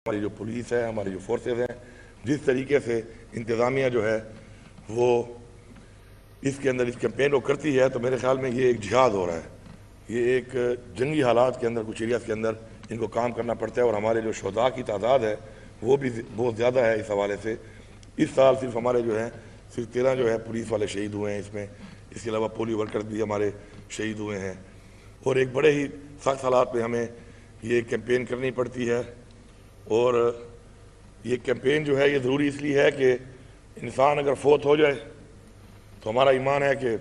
ہماری جو پولیس ہے، ہماری جو فورسز ہیں، جس طریقے سے انتظامیہ جو ہے وہ اس کے اندر اس کیمپین کو کرتی ہے، تو میرے خیال میں یہ ایک جہاد ہو رہا ہے۔ یہ ایک جنگی حالات کے اندر کچھ ایریاز کے اندر ان کو کام کرنا پڑتا ہے، اور ہمارے جو شہداء کی تعداد ہے وہ بھی بہت زیادہ ہے۔ اس حوالے سے اس سال صرف ہمارے جو ہیں صرف 13 جو ہے پولیس والے شہید ہوئے ہیں اس میں، اس کے علاوہ پولیو ورکرز بھی ہمارے شہید ہوئے ہیں، اور ایک بڑے ہی سخت حالات میں ہمیں یہ کیمپین کرنی پڑتی ہے۔ اور یہ کیمپین جو ہے یہ ضروری اس لیے ہے کہ انسان اگر فوت ہو جائے تو ہمارا ایمان ہے کہ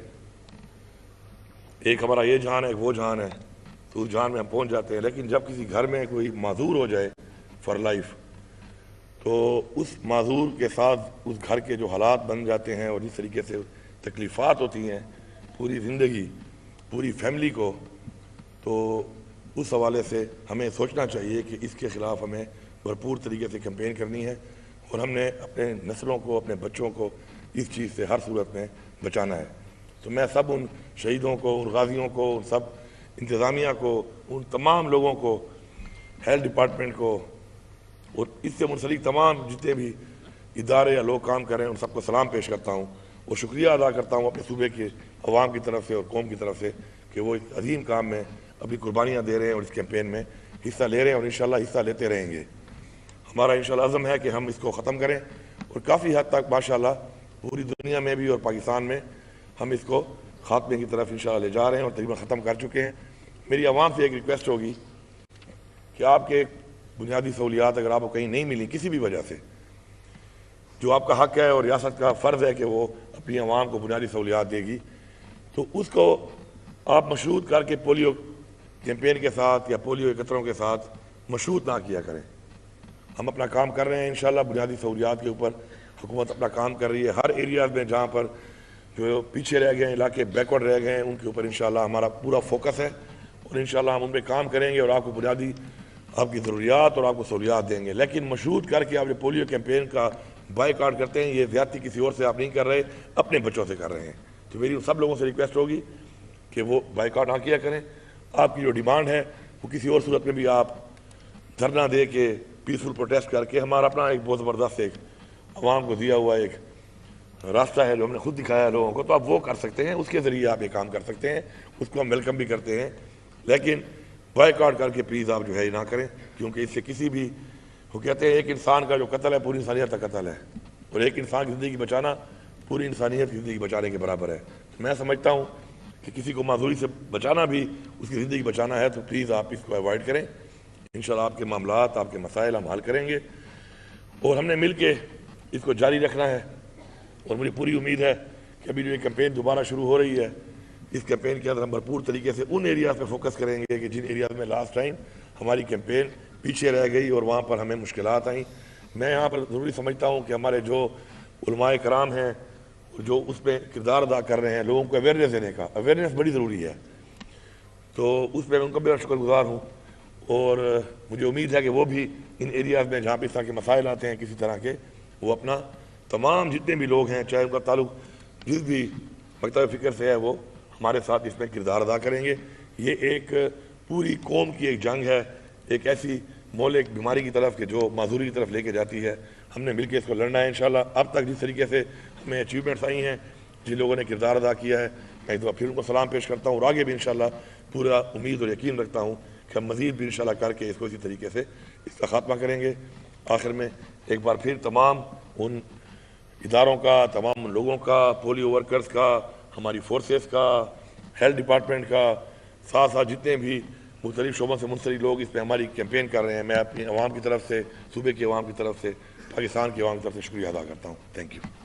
ایک ہمارا یہ جہان ہے، ایک وہ جہان ہے، تو اس جہان میں ہم پہنچ جاتے ہیں۔ لیکن جب کسی گھر میں کوئی معذور ہو جائے فار لائف، تو اس معذور کے ساتھ اس گھر کے جو حالات بن جاتے ہیں اور جس طریقے سے تکلیفات ہوتی ہیں پوری زندگی پوری فیملی کو، تو اس حوالے سے ہمیں سوچنا چاہیے کہ اس کے خلاف ہمیں بھرپور طریقے سے کیمپین کرنی ہے، اور ہم نے اپنے نسلوں کو، اپنے بچوں کو اس چیز سے ہر صورت میں بچانا ہے۔ تو میں سب ان شہیدوں کو، ان غازیوں کو، ان سب انتظامیہ کو، ان تمام لوگوں کو، ہیلتھ ڈپارٹمنٹ کو، اور اس سے منسلک تمام جتنے بھی ادارے یا لوگ کام کر رہے ہیں، ان سب کو سلام پیش کرتا ہوں اور شکریہ ادا کرتا ہوں اپنے صوبے کے عوام کی طرف سے اور قوم کی طرف سے کہ وہ اس عظیم کام میں اپنی قربانیاں دے رہے ہیں اور اس کیمپین میں حصہ لے رہے ہیں، اور انشاءاللہ حصہ لیتے رہیں گے۔ ہمارا انشاءاللہ عزم ہے کہ ہم اس کو ختم کریں، اور کافی حد تک ماشاءاللہ پوری دنیا میں بھی اور پاکستان میں ہم اس کو خاتمے کی طرف انشاءاللہ لے جا رہے ہیں اور تقریباً ختم کر چکے ہیں۔ میری عوام سے ایک ریکویسٹ ہوگی کہ آپ کے بنیادی سہولیات اگر آپ کو کہیں نہیں ملی کسی بھی وجہ سے، جو آپ کا حق ہے اور ریاست کا فرض ہے کہ وہ اپنی عوام کو بنیادی سہولیات دے گی، تو اس کو آپ مشروط کر کے پولیو کیمپین کے ساتھ یا پولیو کے قطروں کے ساتھ مشروط نہ کیا کریں۔ ہم اپنا کام کر رہے ہیں انشاءاللہ، بنیادی سہولیات کے اوپر حکومت اپنا کام کر رہی ہے۔ ہر ایریاز میں جہاں پر جو پیچھے رہ گئے ہیں، علاقے بیکورڈ رہ گئے ہیں، ان کے اوپر انشاءاللہ ہمارا پورا فوکس ہے، اور انشاءاللہ ہم ان پہ کام کریں گے اور آپ کو بنیادی آپ کی ضروریات اور آپ کو سہولیات دیں گے۔ لیکن مشروط کر کے آپ جو پولیو کیمپین کا بائیکاٹ کرتے ہیں، یہ زیادتی کسی اور سے آپ نہیں کر رہے، اپنے بچوں سے کر رہے ہیں۔ تو میری سب لوگوں سے ریکویسٹ ہوگی کہ وہ بائیکاٹ نہ کیا کریں۔ آپ کی جو ڈیمانڈ ہے وہ کسی اور صورت میں بھی آپ دھرنا دے کے پیسفل پروٹیسٹ کر کے، ہمارا اپنا ایک بہت زبردست ایک عوام کو دیا ہوا ایک راستہ ہے جو ہم نے خود دکھایا ہے لوگوں کو، تو آپ وہ کر سکتے ہیں، اس کے ذریعے آپ یہ کام کر سکتے ہیں، اس کو ہم ویلکم بھی کرتے ہیں۔ لیکن بائیکاٹ کر کے پلیز آپ جو ہے یہ نہ کریں، کیونکہ اس سے کسی بھی، وہ کہتے ہیں ایک انسان کا جو قتل ہے پوری انسانیت کا قتل ہے، اور ایک انسان کی زندگی بچانا پوری انسانیت کی زندگی بچانے کے برابر ہے۔ میں سمجھتا ہوں کہ کسی کو معذوری سے بچانا بھی اس کی زندگی بچانا ہے، تو پلیز آپ اس کو ایوائڈ کریں۔ انشاءاللہ آپ کے معاملات، آپ کے مسائل ہم حل کریں گے، اور ہم نے مل کے اس کو جاری رکھنا ہے۔ اور مجھے پوری امید ہے کہ ابھی جو یہ کیمپین دوبارہ شروع ہو رہی ہے، اس کیمپین کے اندر ہم بھرپور طریقے سے ان ایریاز پہ فوکس کریں گے کہ جن ایریاز میں لاسٹ ٹائم ہماری کیمپین پیچھے رہ گئی اور وہاں پر ہمیں مشکلات آئیں۔ میں یہاں پر ضروری سمجھتا ہوں کہ ہمارے جو علماء کرام ہیں جو اس میں کردار ادا کر رہے ہیں، لوگوں کو اویئرنیس دینے کا، اویئرنیس بڑی ضروری ہے، تو اس میں ان کا بڑا شکر گزار ہوں، اور مجھے امید ہے کہ وہ بھی ان ایریاز میں جہاں پہ اس طرح کے مسائل آتے ہیں کسی طرح کے، وہ اپنا تمام جتنے بھی لوگ ہیں، چاہے ان کا تعلق جس بھی مکتب فکر سے ہے، وہ ہمارے ساتھ اس میں کردار ادا کریں گے۔ یہ ایک پوری قوم کی ایک جنگ ہے، ایک ایسی مہلک بیماری کی طرف کہ جو معذوری کی طرف لے کے جاتی ہے۔ ہم نے مل کے اس کو لڑنا ہے انشاءاللہ۔ اب تک جس طریقے سے ہمیں اچیومنٹس آئی ہیں، جن لوگوں نے کردار ادا کیا ہے، میں ایک دفعہ پھر ان کو سلام پیش کرتا ہوں، اور آگے بھی انشاءاللہ پورا امید اور یقین رکھتا ہوں کہ ہم مزید بھی انشاءاللہ کر کے اس کو اسی طریقے سے اس کا خاتمہ کریں گے۔ آخر میں ایک بار پھر تمام ان اداروں کا، تمام لوگوں کا، پولیو ورکرز کا، ہماری فورسز کا، ہیلتھ ڈپارٹمنٹ کا، ساتھ ساتھ جتنے بھی مختلف شعبوں سے منسلک لوگ اس پہ ہماری کیمپین کر رہے ہیں، میں اپنی عوام کی طرف سے، صوبے کی عوام کی طرف سے، پاکستان کی عوام کی طرف سے شکریہ ادا کرتا ہوں۔ Thank you.